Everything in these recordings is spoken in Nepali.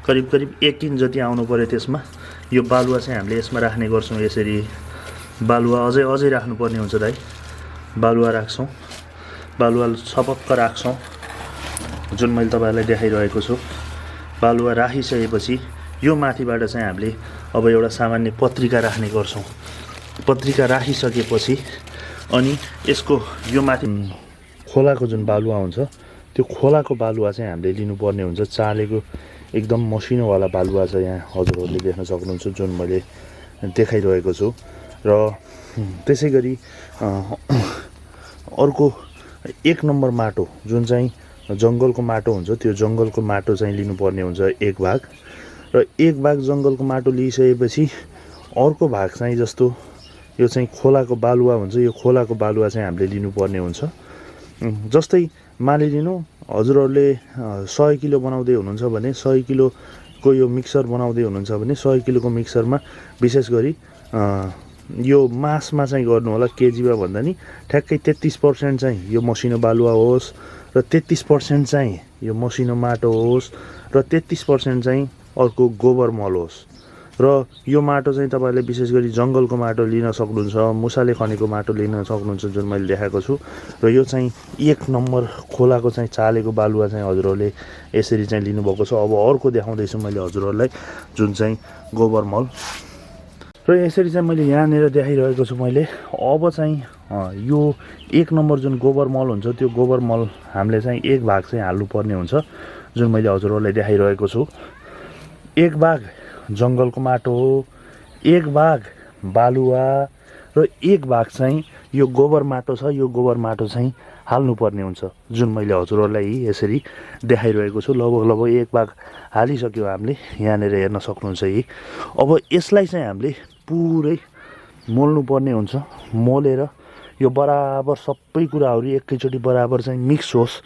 करिब 1 इंच जति आउनु पर्यो त्यसमा। यो बालुवा चाहिँ हामीले यसमा राख्ने गर्छौँ। यसरी बालुवा अझै राख्नुपर्ने हुन्छ दाइ। बालुवा राख्छौँ, बालुवा छपक्क राख्छौँ जुन मैले तपाईँहरूलाई देखाइरहेको छु। बालुवा राखिसकेपछि यो माथिबाट चाहिँ हामीले अब एउटा सामान्य पत्रिका राख्ने गर्छौँ। पत्रिका राखिसकेपछि अनि यसको यो माथि खोलाको जुन बालुवा हुन्छ त्यो खोलाको बालुवा चाहिँ हामीले लिनुपर्ने हुन्छ। चालेको एकदम मसिनोवाला बालुवा छ यहाँ हजुरहरूले देख्न सक्नुहुन्छ जुन मैले देखाइरहेको छु। र त्यसै गरी अर्को 1 नम्बर माटो जुन चाहिँ जङ्गलको माटो हुन्छ त्यो जङ्गलको माटो चाहिँ लिनुपर्ने हुन्छ 1 भाग। र 1 भाग जङ्गलको माटो लिइसकेपछि अर्को भाग चाहिँ जस्तो यो चाहिँ खोलाको बालुवा हुन्छ, यो खोलाको बालुवा चाहिँ हामीले लिनुपर्ने हुन्छ। जस्तै मानिलिनु हजुरहरूले 100 किलो बनाउँदै हुनुहुन्छ भने 100 किलोको यो मिक्सर बनाउँदै हुनुहुन्छ भने 100 किलोको मिक्सरमा विशेष गरी यो मासमा चाहिँ गर्नु होला, केजीमा भन्दा नि ठ्याक्कै 33% चाहिँ यो मसिनो बालुवा होस् र 33% चाहिँ यो मसिनो माटो होस् र 33% चाहिँ अर्को गोबर मल होस्। र यो माटो चाहिँ तपाईँहरूले विशेष गरी जङ्गलको माटो लिन सक्नुहुन्छ, मुसाले खनेको माटो लिन सक्नुहुन्छ जुन मैले देखाएको छु। र यो चाहिँ 1 नम्बर खोलाको चाहिँ चालेको बालुवा चाहिँ हजुरहरूले यसरी चाहिँ लिनुभएको छ। अब अर्को देखाउँदैछु मैले हजुरहरूलाई जुन चाहिँ गोबर मल। र यसरी चाहिँ मैले यहाँनिर देखाइरहेको छु मैले। अब चाहिँ यो 1 नम्बर जुन गोबर मल हुन्छ त्यो गोबर मल हामीले चाहिँ 1 भाग चाहिँ हाल्नुपर्ने हुन्छ जुन मैले हजुरहरूलाई देखाइरहेको छु। 1 भाग जङ्गलको माटो हो, 1 भाग बालुवा र 1 भाग चाहिँ यो गोबर माटो छ। यो गोबर माटो चाहिँ हाल्नुपर्ने हुन्छ जुन मैले हजुरहरूलाई यसरी देखाइरहेको छु। लगभग 1 भाग हालिसक्यो हामीले, यहाँनिर हेर्न सक्नुहुन्छ यी। अब यसलाई चाहिँ हामीले पुरै मोल्नुपर्ने हुन्छ। मोलेर यो बराबर सबै कुराहरू एकैचोटि बराबर चाहिँ मिक्स होस्।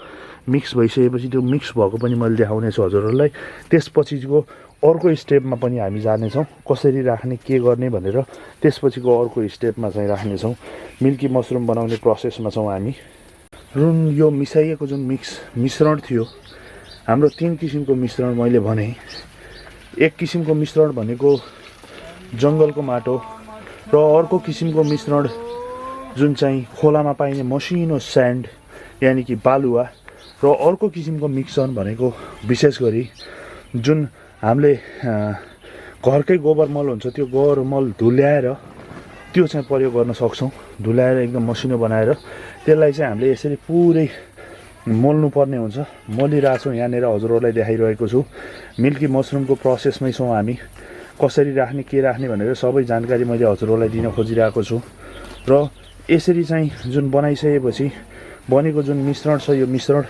मिक्स भइसकेपछि त्यो मिक्स भएको पनि मैले देखाउने छु हजुरहरूलाई। त्यसपछिको अर्को स्टेपमा पनि हामी जानेछौँ कसरी राख्ने के गर्ने भनेर। त्यसपछिको अर्को स्टेपमा चाहिँ राख्नेछौँ। मिल्की मसरुम बनाउने प्रोसेसमा छौँ हामी। जुन यो मिसाइएको जुन मिश्रण थियो हाम्रो 3 किसिमको मिश्रण मैले भने। 1 किसिमको मिश्रण भनेको जङ्गलको माटो र अर्को किसिमको मिश्रण जुन चाहिँ खोलामा पाइने मसिनो स्यान्ड यानि कि बालुवा र अर्को किसिमको मिश्रण भनेको विशेष गरी जुन हामीले घरकै गोबर मल हुन्छ त्यो गोबर मल धुल्याएर त्यो चाहिँ प्रयोग गर्न सक्छौँ। धुल्याएर एकदम मसिनो बनाएर त्यसलाई चाहिँ हामीले यसरी पुरै मोल्नु पर्ने हुन्छ। मोलिरहेछौँ यहाँनिर हजुरहरूलाई देखाइरहेको छु। मिल्की मसरुमको प्रोसेसमै छौँ हामी। कसरी राख्ने के राख्ने भनेर सबै जानकारी मैले हजुरहरूलाई दिन खोजिरहेको छु। र यसरी चाहिँ जुन बनाइसकेपछि बनेको जुन मिश्रण छ यो मिश्रण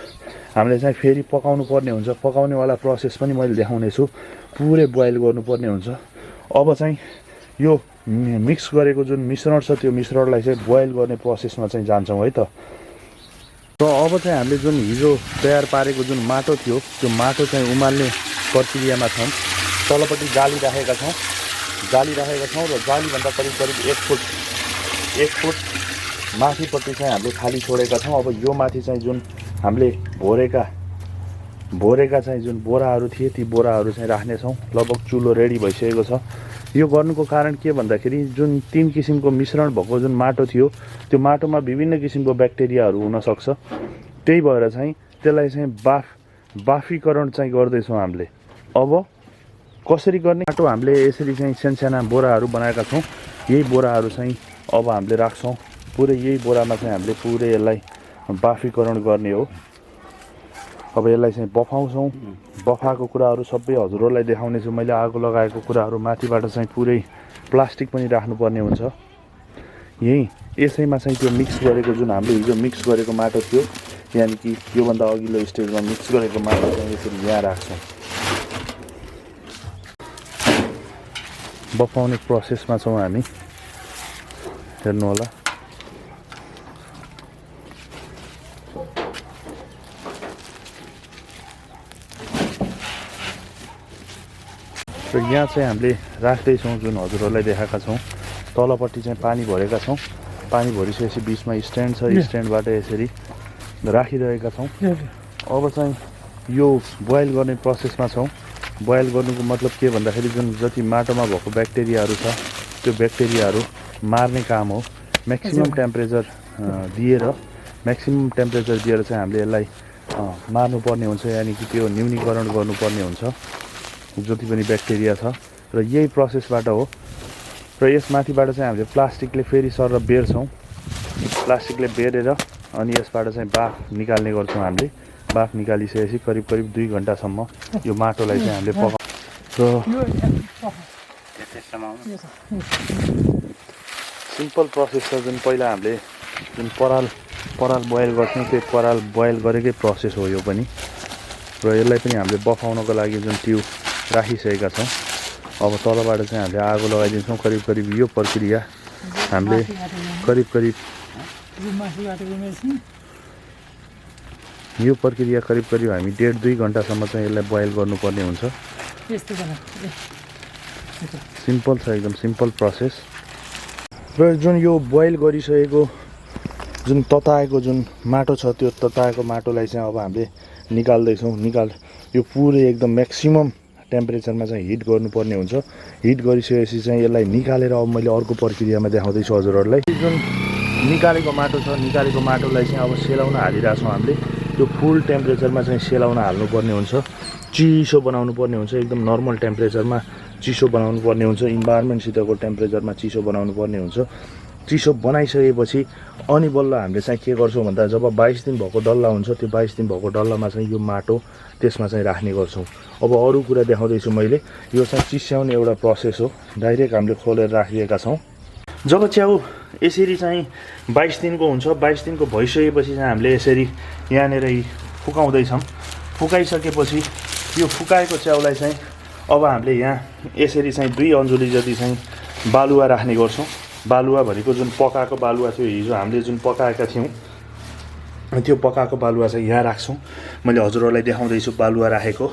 हामीले चाहिँ फेरि पकाउनु पर्ने हुन्छ। पकाउनेवाला प्रोसेस पनि मैले देखाउने छु। पुरै बोइल गर्नुपर्ने हुन्छ। अब चाहिँ यो मिक्स गरेको जुन मिश्रण छ त्यो मिश्रणलाई चाहिँ बोइल गर्ने प्रोसेसमा चाहिँ जान्छौँ है त। र अब चाहिँ हामीले जुन हिजो तयार पारेको जुन माटो थियो त्यो माटो चाहिँ उमाल्ने प्रक्रियामा छौँ। तलपट्टि जाली राखेका छौँ र जालीभन्दा करिब 1 फुट माथिपट्टि चाहिँ हामीले खाली छोडेका छौँ। अब यो माथि चाहिँ जुन हामीले भोरेका चाहिँ जुन बोराहरू थिए ती बोराहरू चाहिँ राख्नेछौँ। लगभग चुलो रेडी भइसकेको छ। यो गर्नुको कारण के भन्दाखेरि जुन 3 किसिमको मिश्रण भएको जुन माटो थियो त्यो माटोमा विभिन्न किसिमको ब्याक्टेरियाहरू हुनसक्छ। त्यही भएर चाहिँ त्यसलाई चाहिँ बाफीकरण चाहिँ गर्दैछौँ हामीले। अब कसरी गर्ने माटो हामीले यसरी चाहिँ साना बोराहरू बनाएका छौँ। यही बोराहरू चाहिँ अब हामीले राख्छौँ। पुरै यही बोरामा चाहिँ हामीले पुरै यसलाई बाफीकरण गर्ने हो। अब यसलाई चाहिँ बफाउँछौँ। बफाएको कुराहरू सबै हजुरहरूलाई देखाउने छु मैले। आगो लगाएको कुराहरू माथिबाट चाहिँ पुरै प्लास्टिक पनि राख्नुपर्ने हुन्छ। यही यसैमा चाहिँ त्यो मिक्स गरेको जुन हामीले हिजो मिक्स गरेको माटो थियो यानि कि योभन्दा अघिल्लो स्टेजमा मिक्स गरेको माटो चाहिँ यसरी यहाँ राख्छौँ। बफाउने प्रोसेसमा छौँ हामी, हेर्नु होला। र यहाँ चाहिँ हामीले राख्दैछौँ जुन हजुरहरूलाई देखाएका छौँ। तलपट्टि चाहिँ पानी भरेका छौँ। पानी भरिसकेपछि बिचमा स्ट्यान्ड छ। स्ट्यान्डबाट यसरी राखिरहेका छौँ। अब चाहिँ यो बोइल गर्ने प्रोसेसमा छौँ। बोइल गर्नुको मतलब के भन्दाखेरि जुन जति माटोमा भएको ब्याक्टेरियाहरू छ त्यो ब्याक्टेरियाहरू मार्ने काम हो। म्याक्सिमम टेम्परेचर दिएर चाहिँ हामीले यसलाई मार्नुपर्ने हुन्छ, यानि कि त्यो न्यूनीकरण गर्नुपर्ने हुन्छ जति पनि ब्याक्टेरिया छ। र यही प्रोसेसबाट हो। र यसमाथिबाट चाहिँ हामीले प्लास्टिकले फेरि सर बेर्छौँ। प्लास्टिकले बेरेर अनि यसबाट चाहिँ बाफ निकाल्ने गर्छौँ हामीले। बाफ निकालिसकेपछि करिब 2 घन्टासम्म यो माटोलाई चाहिँ हामीले सिम्पल प्रोसेस छ। जुन पहिला हामीले जुन पराल बोइल गर्थ्यौँ त्यो पराल बोइल गरेकै प्रोसेस हो यो पनि। र यसलाई पनि हामीले बफाउनको लागि जुन ट्युब राखिसकेका छौँ। अब तलबाट चाहिँ हामीले आगो लगाइदिन्छौँ। करिब यो प्रक्रिया हामीले करिब हामी 1.5-2 घन्टासम्म चाहिँ यसलाई बोइल गर्नुपर्ने हुन्छ। सिम्पल छ, एकदम सिम्पल प्रोसेस। र जुन यो बोइल गरिसकेको जुन तताएको जुन माटो छ त्यो तताएको माटोलाई चाहिँ अब हामीले निकाल्दैछौँ। यो पुरै एकदम म्याक्सिमम टेम्परेचरमा चाहिँ हिट गर्नुपर्ने हुन्छ। हिट गरिसकेपछि चाहिँ यसलाई निकालेर अब मैले अर्को प्रक्रियामा देखाउँदैछु हजुरहरूलाई। जुन निकालेको माटो छ, निकालेको माटोलाई चाहिँ अब सेलाउन हालिरहेको छौँ हामीले। त्यो फुल टेम्परेचरमा चाहिँ सेलाउन हाल्नुपर्ने हुन्छ। चिसो बनाउनु पर्ने हुन्छ, एकदम नर्मल टेम्परेचरमा चिसो बनाउनु पर्ने हुन्छ। इन्भाइरोमेन्टसितको टेम्परेचरमा चिसो बनाउनु पर्ने हुन्छ। चिसो बनाइसकेपछि अनि बल्ल हामीले चाहिँ के गर्छौँ भन्दा जब 22 दिन भएको डल्ला हुन्छ त्यो 22 दिन भएको डल्लामा चाहिँ यो माटो त्यसमा चाहिँ राख्ने गर्छौँ। अब अरू कुरा देखाउँदैछु मैले। यो चाहिँ चिस्याउने एउटा प्रोसेस हो। डाइरेक्ट हामीले खोलेर राखिदिएका छौँ। जब च्याउ यसरी चाहिँ 22 दिनको हुन्छ, 22 दिनको भइसकेपछि चाहिँ हामीले यसरी यहाँनिर फुकाउँदैछौँ। फुकाइसकेपछि यो फुकाएको च्याउलाई चाहिँ अब हामीले यहाँ यसरी चाहिँ 2 अन्जुली जति चाहिँ बालुवा राख्ने गर्छौँ। बालुवा भनेको जुन पकाएको बालुवा थियो, हिजो हामीले जुन पकाएका थियौँ त्यो पकाएको बालुवा चाहिँ यहाँ राख्छौँ। मैले हजुरहरूलाई देखाउँदैछु बालुवा राखेको।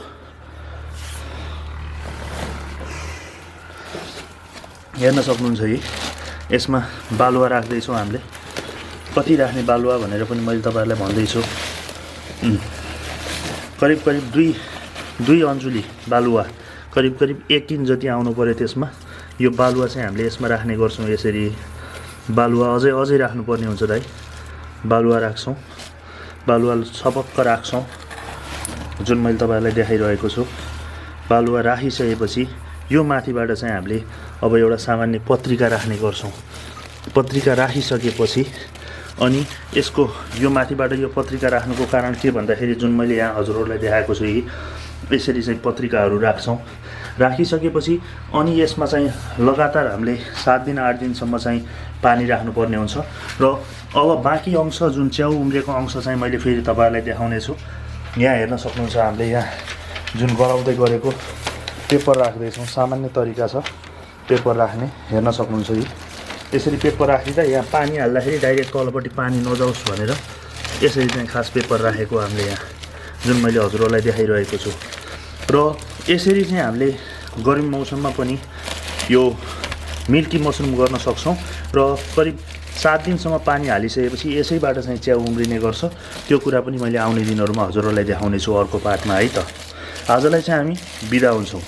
हेर्न सक्नुहुन्छ कि यसमा बालुवा राख्दैछौँ हामीले। कति राख्ने बालुवा भनेर पनि मैले तपाईँहरूलाई भन्दैछु। करिब 2 अन्जुली बालुवा, करिब 1 दिन जति आउनु पर्यो त्यसमा। यो बालुवा चाहिँ हामीले यसमा राख्ने गर्छौँ। यसरी बालुवा अझै राख्नुपर्ने हुन्छ दाइ। बालुवा राख्छौँ, बालुवा छपक्क राख्छौँ जुन मैले तपाईँहरूलाई देखाइरहेको छु। बालुवा राखिसकेपछि यो माथिबाट चाहिँ हामीले अब एउटा सामान्य पत्रिका राख्ने गर्छौँ। पत्रिका राखिसकेपछि अनि यसको यो माथिबाट यो पत्रिका राख्नुको कारण के भन्दाखेरि जुन मैले यहाँ हजुरहरूलाई देखाएको छु यी यसरी चाहिँ पत्रिकाहरू राख्छौँ। राखिसकेपछि अनि यसमा चाहिँ लगातार हामीले 7 दिन 8 दिनसम्म चाहिँ पानी राख्नुपर्ने हुन्छ। र अब बाँकी अंश जुन च्याउ उम्रेको अंश चाहिँ मैले फेरि तपाईँहरूलाई देखाउने छु। यहाँ हेर्न सक्नुहुन्छ हामीले यहाँ जुन गराउँदै गरेको पेपर राख्दैछौँ। सामान्य तरिका छ पेपर राख्ने, हेर्न सक्नुहुन्छ कि यसरी पेपर राखिदिँदा यहाँ पानी हाल्दाखेरि डाइरेक्ट तलपट्टि पानी नजाओस् भनेर यसरी चाहिँ खास पेपर राखेको हामीले यहाँ जुन मैले हजुरहरूलाई देखाइरहेको छु। र यसरी चाहिँ हामीले गर्मी मौसममा पनि यो मिल्की मसरुम गर्न सक्छौँ। र करिब 7 दिनसम्म पानी हालिसकेपछि यसैबाट चाहिँ च्याउ उम्रिने गर्छ। त्यो कुरा पनि मैले आउने दिनहरूमा हजुरहरूलाई देखाउने छु अर्को पार्टमा है त। आजलाई चाहिँ हामी बिदा हुन्छौँ।